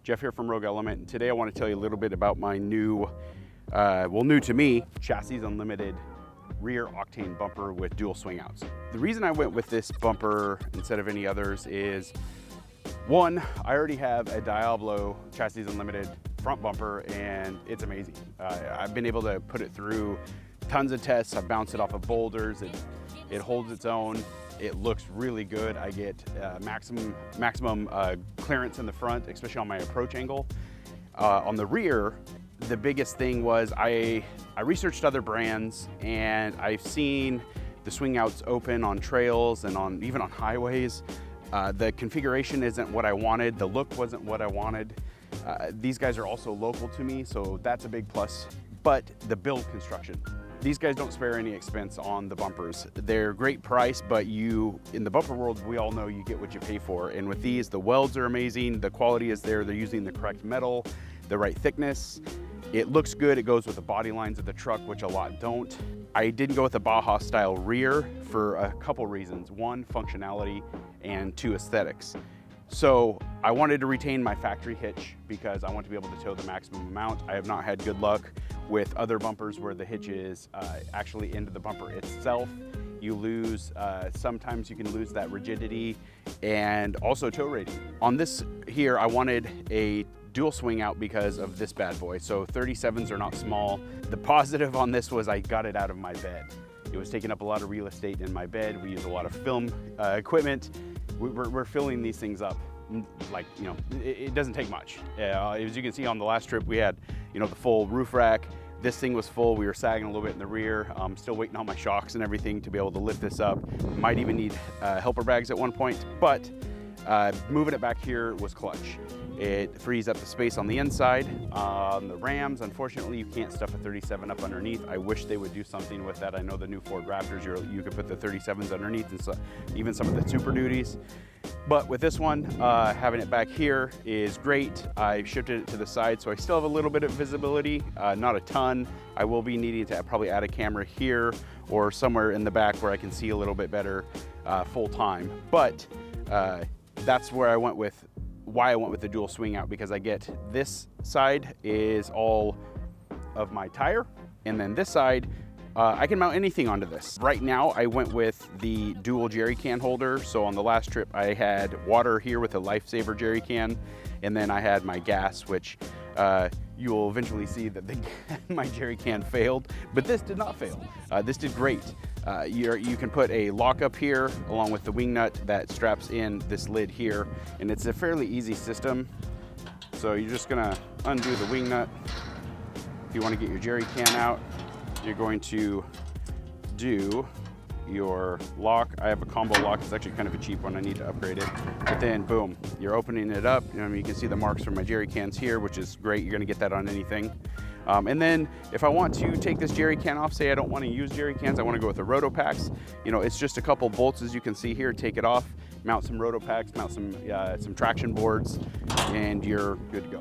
Jeff here from Rogue Element, and today I want to tell you a little bit about my new, new to me, Chassis Unlimited rear Octane bumper with dual swing outs. The reason I went with this bumper instead of any others is, one, I already have a Diablo Chassis Unlimited front bumper and it's amazing. I've been able to put it through tons of tests. I've bounced it off of boulders. It holds its own. It looks really good. I get maximum clearance in the front, especially on my approach angle. On the rear, the biggest thing was I researched other brands, and I've seen the swing outs open on trails and even on highways. The configuration isn't what I wanted. The look wasn't what I wanted. These guys are also local to me, so that's a big plus. But the build construction. These guys don't spare any expense on the bumpers. They're great price, but in the bumper world, we all know you get what you pay for. And with these, the welds are amazing. The quality is there. They're using the correct metal, the right thickness. It looks good. It goes with the body lines of the truck, which a lot don't. I didn't go with a Baja style rear for a couple reasons. One, functionality, and two, aesthetics. So I wanted to retain my factory hitch because I want to be able to tow the maximum amount. I have not had good luck with other bumpers where the hitch is actually into the bumper itself. You lose, sometimes you can lose that rigidity and also tow rating. On this here, I wanted a dual swing out because of this bad boy. So 37s are not small. The positive on this was I got it out of my bed. It was taking up a lot of real estate in my bed. We use a lot of film equipment. We're filling these things up. Like, you know, it doesn't take much. As you can see on the last trip, we had, you know, the full roof rack. This thing was full. We were sagging a little bit in the rear. I'm still waiting on my shocks and everything to be able to lift this up. Might even need helper bags at one point, but moving it back here was clutch. It frees up the space on the inside. On the Rams, unfortunately, you can't stuff a 37 up underneath. I wish they would do something with that. I know the new Ford Raptors, you could put the 37s underneath, and so, even some of the Super Duties. But with this one, having it back here is great. I shifted it to the side, so I still have a little bit of visibility, not a ton. I will be needing to probably add a camera here or somewhere in the back where I can see a little bit better full time. But that's where why I went with the dual swing out, because I get this side is all of my tire, and then this side, I can mount anything onto this. Right now, I went with the dual jerry can holder. So on the last trip, I had water here with a Lifesaver jerry can, and then I had my gas, which you will eventually see that my jerry can failed, but this did not fail. This did great. You can put a lock up here along with the wing nut that straps in this lid here, and it's a fairly easy system. So you're just gonna undo the wing nut. If you wanna get your jerry can out, you're going to do your lock. I have a combo lock. It's actually kind of a cheap one. I need to upgrade it. But then boom, you're opening it up. You can see the marks from my jerry cans here, which is great. You're gonna get that on anything. And then if I want to take this jerry can off, say I don't want to use jerry cans, I want to go with the roto packs. You know, it's just a couple bolts, as you can see here. Take it off, mount some roto packs, mount some traction boards, and you're good to go.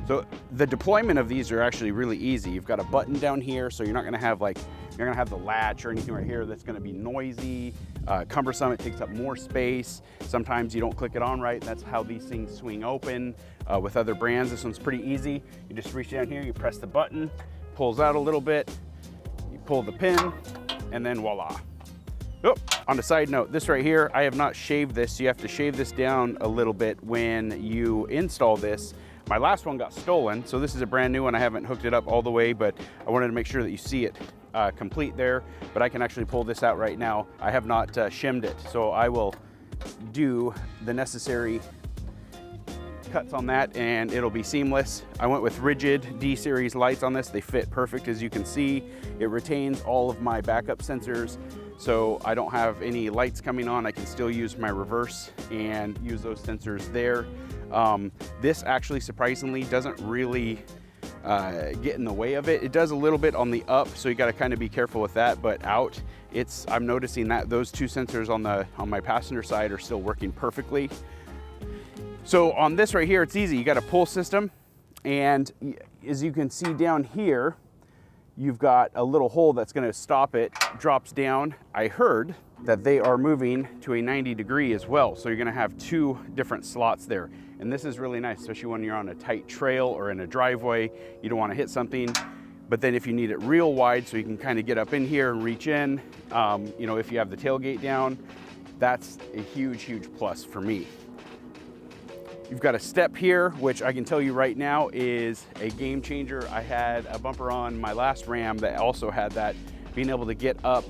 So the deployment of these are actually really easy. You've got a button down here, so you're not gonna have the latch or anything right here that's gonna be noisy, cumbersome. It takes up more space. Sometimes you don't click it on right. That's how these things swing open. With other brands, this one's pretty easy. You just reach down here, you press the button, pulls out a little bit, you pull the pin, and then voila. Oh, on a side note, this right here, I have not shaved this. So you have to shave this down a little bit when you install this. My last one got stolen, so this is a brand new one. I haven't hooked it up all the way, but I wanted to make sure that you see it complete there. But I can actually pull this out right now. I have not shimmed it, so I will do the necessary cuts on that and it'll be seamless. I went with rigid D-series lights on this. They fit perfect, as you can see. It retains all of my backup sensors, so I don't have any lights coming on. I can still use my reverse and use those sensors there. This actually surprisingly doesn't really get in the way of it. It does a little bit on the up, so you got to kind of be careful with that, but out, I'm noticing that those two sensors on my passenger side are still working perfectly. So on this right here, it's easy. You got a pull system, and as you can see down here, you've got a little hole that's gonna stop it, drops down. I heard that they are moving to a 90 degree as well. So you're gonna have 2 different slots there. And this is really nice, especially when you're on a tight trail or in a driveway, you don't wanna hit something. But then if you need it real wide, so you can kind of get up in here and reach in, you know, if you have the tailgate down, that's a huge, huge plus for me. You've got a step here, which I can tell you right now is a game changer. I had a bumper on my last Ram that also had that, being able to get up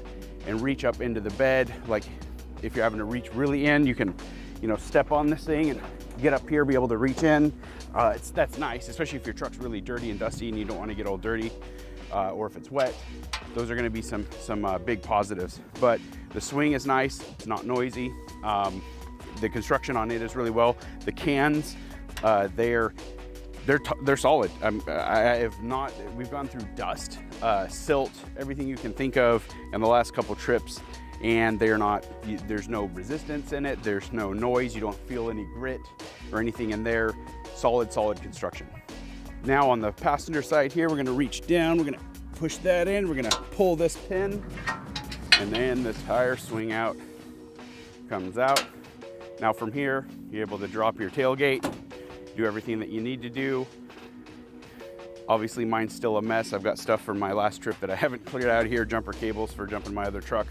and reach up into the bed. Like if you're having to reach really in, you can, you know, step on this thing and get up here, be able to reach in. That's nice, especially if your truck's really dirty and dusty and you don't want to get all dirty, or if it's wet. Those are going to be some big positives. But the swing is nice, it's not noisy. The construction on it is really well. The cans, they're solid. We've gone through dust, silt, everything you can think of in the last couple trips, and there's no resistance in it, there's no noise, you don't feel any grit or anything in there. Solid construction. Now on the passenger side here, we're gonna reach down, we're gonna push that in, we're gonna pull this pin, and then the tire swing out comes out. Now from here, you're able to drop your tailgate, do everything that you need to do. Obviously mine's still a mess. I've got stuff from my last trip that I haven't cleared out here, jumper cables for jumping my other truck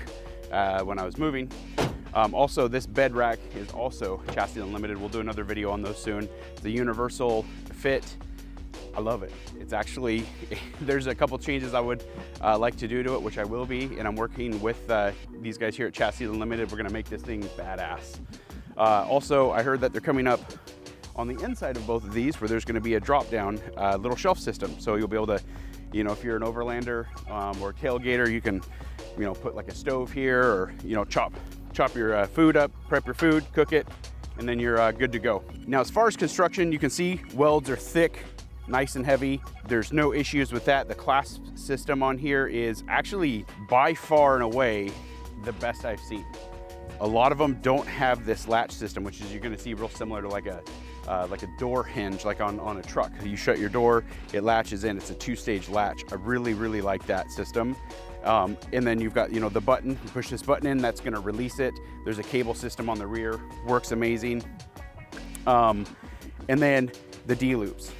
when I was moving. Also, this bed rack is also Chassis Unlimited. We'll do another video on those soon. The universal fit, I love it. It's actually, there's a couple changes I would like to do to it, which I will be, and I'm working with these guys here at Chassis Unlimited. We're gonna make this thing badass. Also, I heard that they're coming up on the inside of both of these where there's gonna be a drop down little shelf system. So you'll be able to, you know, if you're an overlander or tailgater, you can, you know, put like a stove here, or, you know, chop your food up, prep your food, cook it, and then you're good to go. Now, as far as construction, you can see welds are thick, nice and heavy. There's no issues with that. The clasp system on here is actually by far and away the best I've seen. A lot of them don't have this latch system, which is you're gonna see real similar to like a door hinge, like on a truck. You shut your door, it latches in. It's a 2-stage latch. I really, really like that system. And then you've got, you know, the button. You push this button in, that's gonna release it. There's a cable system on the rear, works amazing. And then the D-loops.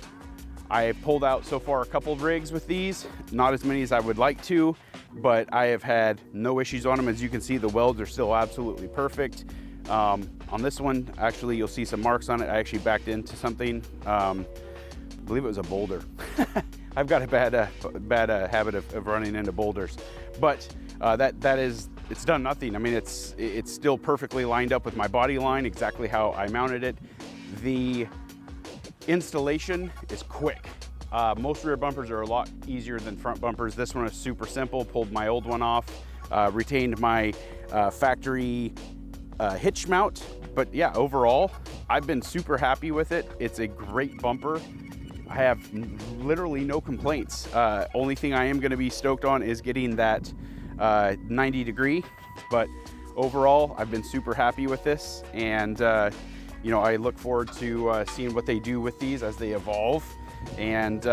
I have pulled out so far a couple of rigs with these, not as many as I would like to, but I have had no issues on them. As you can see, the welds are still absolutely perfect. On this one, actually, you'll see some marks on it. I actually backed into something. I believe it was a boulder. I've got a bad habit of running into boulders, but it's done nothing. I mean, it's still perfectly lined up with my body line, exactly how I mounted it. The installation is quick. Most rear bumpers are a lot easier than front bumpers. This one is super simple. Pulled my old one off, retained my factory hitch mount. But yeah, overall, I've been super happy with it. It's a great bumper. I have literally no complaints. Only thing I am gonna be stoked on is getting that 90 degree. But overall, I've been super happy with this. And you know, I look forward to seeing what they do with these as they evolve. And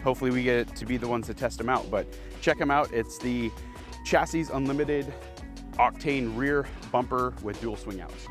hopefully we get to be the ones to test them out. But check them out. It's the Chassis Unlimited Octane rear bumper with dual swing outs.